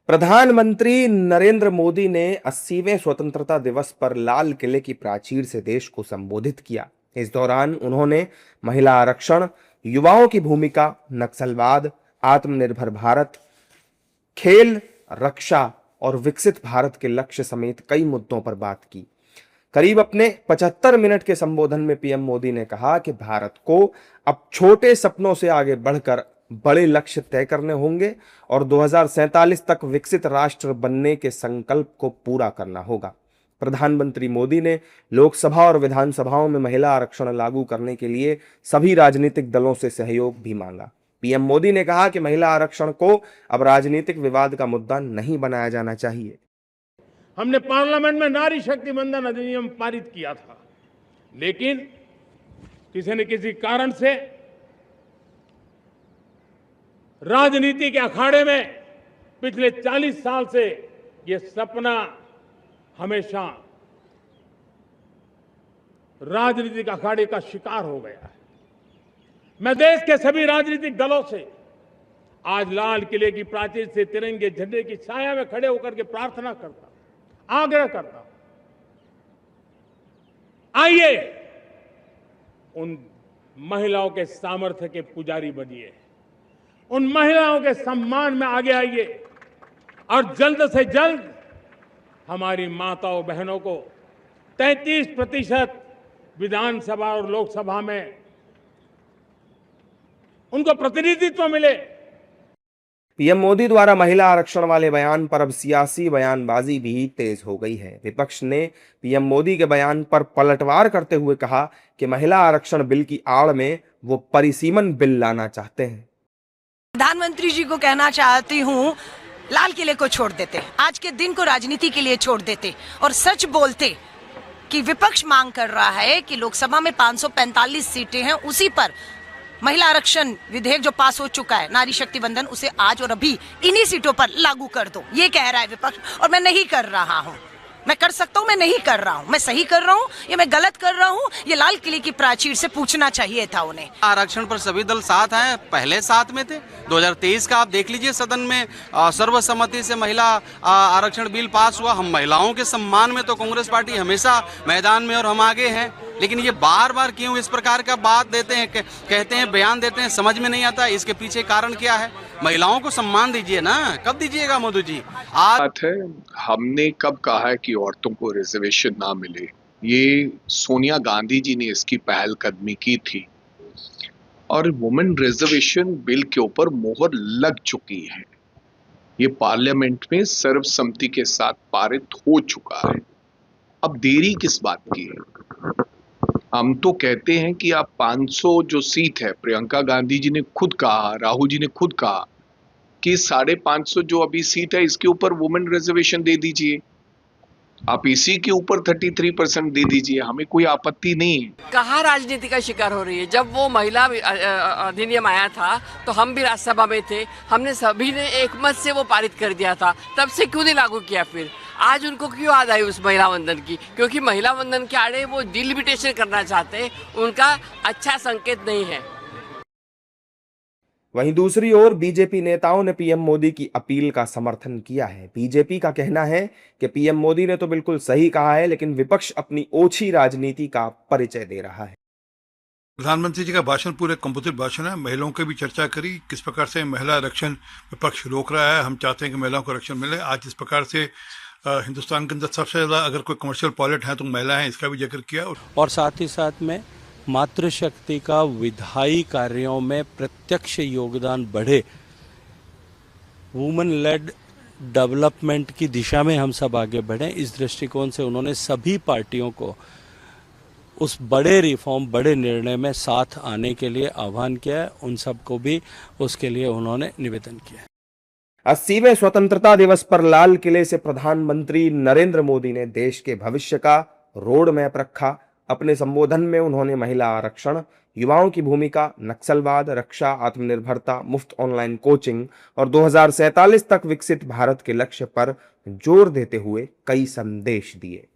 प्रधानमंत्री नरेंद्र मोदी ने 80वें स्वतंत्रता दिवस पर लाल किले की प्राचीर से देश को संबोधित किया। इस दौरान उन्होंने महिला आरक्षण, युवाओं की भूमिका, नक्सलवाद, आत्मनिर्भर भारत, खेल, रक्षा और विकसित भारत के लक्ष्य समेत कई मुद्दों पर बात की। करीब अपने 75 मिनट के संबोधन में पीएम मोदी ने कहा कि भारत को अब छोटे सपनों से आगे बढ़कर बड़े लक्ष्य तय करने होंगे और 2047 तक विकसित राष्ट्र बनने के संकल्प को पूरा करना होगा। प्रधानमंत्री मोदी ने लोकसभा और विधानसभाओं में महिला आरक्षण लागू करने के लिए सभी राजनीतिक दलों से सहयोग भी मांगा। पीएम मोदी ने कहा कि महिला आरक्षण को अब राजनीतिक विवाद का मुद्दा नहीं बनाया जाना चाहिए। हमने पार्लियामेंट में नारी शक्ति वंदन अधिनियम पारित किया था, लेकिन किसी न किसी कारण से राजनीति के अखाड़े में पिछले 40 साल से ये सपना हमेशा राजनीतिक अखाड़े का शिकार हो गया है। मैं देश के सभी राजनीतिक दलों से आज लाल किले की प्राचीर से तिरंगे झंडे की छाया में खड़े होकर के प्रार्थना करता हूं, आग्रह करता हूं, आइए उन महिलाओं के सामर्थ्य के पुजारी बनिए, उन महिलाओं के सम्मान में आगे आइए और जल्द से जल्द हमारी माताओं बहनों को 33% विधानसभा और लोकसभा में उनको प्रतिनिधित्व मिले। पीएम मोदी द्वारा महिला आरक्षण वाले बयान पर अब सियासी बयानबाजी भी तेज हो गई है। विपक्ष ने पीएम मोदी के बयान पर पलटवार करते हुए कहा कि महिला आरक्षण बिल की आड़ में वो परिसीमन बिल लाना चाहते हैं। प्रधानमंत्री जी को कहना चाहती हूँ, लाल किले को छोड़ देते, आज के दिन को राजनीति के लिए छोड़ देते और सच बोलते कि विपक्ष मांग कर रहा है कि लोकसभा में 545 सीटें हैं, उसी पर महिला आरक्षण विधेयक जो पास हो चुका है, नारी शक्ति वंदन, उसे आज और अभी इन्हीं सीटों पर लागू कर दो, ये कह रहा है विपक्ष। और मैं नहीं कर रहा हूँ, मैं कर सकता हूँ, मैं नहीं कर रहा हूँ, मैं सही कर रहा हूँ या मैं गलत कर रहा हूँ, ये लाल किले की प्राचीर से पूछना चाहिए था उन्हें। आरक्षण पर सभी दल साथ हैं, पहले साथ में थे। 2023 का आप देख लीजिए, सदन में सर्वसम्मति से महिला आरक्षण बिल पास हुआ। हम महिलाओं के सम्मान में तो कांग्रेस पार्टी हमेशा मैदान में और हम आगे हैं, लेकिन ये बार बार क्यों इस प्रकार का बात देते हैं, कहते हैं, बयान देते हैं, समझ में नहीं आता इसके पीछे कारण क्या है। महिलाओं को सम्मान दीजिए ना, कब दीजिएगा मोदी जी? आज बात है, हमने कब कहा है कि औरतों को रिजर्वेशन ना मिले? ये सोनिया गांधी जी ने इसकी पहलकदमी की थी और वुमेन रिजर्वेशन बिल के ऊपर मोहर लग चुकी है। ये पार्लियामेंट में सर्वसम्मति के साथ पारित हो चुका है। अब देरी किस बात की है? हम तो कहते हैं कि आप 500 जो सीट है, प्रियंका गांधी जी ने खुद कहा, राहुल जी ने खुद कहा कि 550 जो अभी सीट है इसके ऊपर वुमेन रिजर्वेशन दे दीजिए, आप इसी के ऊपर 33% दे दीजिए, हमें कोई आपत्ति नहीं है। कहाँ राजनीति का शिकार हो रही है? जब वो महिला अधिनियम आया था तो हम भी राज्यसभा में थे, हमने सभी ने एक मत से वो पारित कर दिया था, तब से क्यों नहीं लागू किया? फिर आज उनको क्यों याद आई उस महिला वंदन की? क्योंकि महिला वंदन के आड़े वो डिलिमिटेशन करना चाहते हैं, उनका अच्छा संकेत नहीं है। वहीं दूसरी ओर बीजेपी नेताओं ने पीएम मोदी की अपील का समर्थन किया है। बीजेपी का कहना है कि पीएम मोदी ने तो बिल्कुल सही कहा है, लेकिन विपक्ष अपनी ओछी राजनीति का परिचय दे रहा है। प्रधानमंत्री जी का भाषण पूरे कंपोजिट भाषण है। महिलाओं की भी चर्चा करी, किस प्रकार से महिला आरक्षण विपक्ष रोक रहा है। हम चाहते हैं कि महिलाओं को आरक्षण मिले। आज इस प्रकार से हिंदुस्तान के अंदर सबसे ज्यादा अगर कोई कमर्शियल पायलट है तो महिला है, इसका भी जिक्र किया। और साथ ही साथ में मातृशक्ति का विधायी कार्यों में प्रत्यक्ष योगदान बढ़े, वुमेन लेड डेवलपमेंट की दिशा में हम सब आगे बढ़ें, इस दृष्टिकोण से उन्होंने सभी पार्टियों को उस बड़े रिफॉर्म, बड़े निर्णय में साथ आने के लिए आह्वान किया है। उन सबको भी उसके लिए उन्होंने निवेदन किया है। 80वें स्वतंत्रता दिवस पर लाल किले से प्रधानमंत्री नरेंद्र मोदी ने देश के भविष्य का रोड मैप रखा। अपने संबोधन में उन्होंने महिला आरक्षण, युवाओं की भूमिका, नक्सलवाद, रक्षा, आत्मनिर्भरता, मुफ्त ऑनलाइन कोचिंग और 2047 तक विकसित भारत के लक्ष्य पर जोर देते हुए कई संदेश दिए।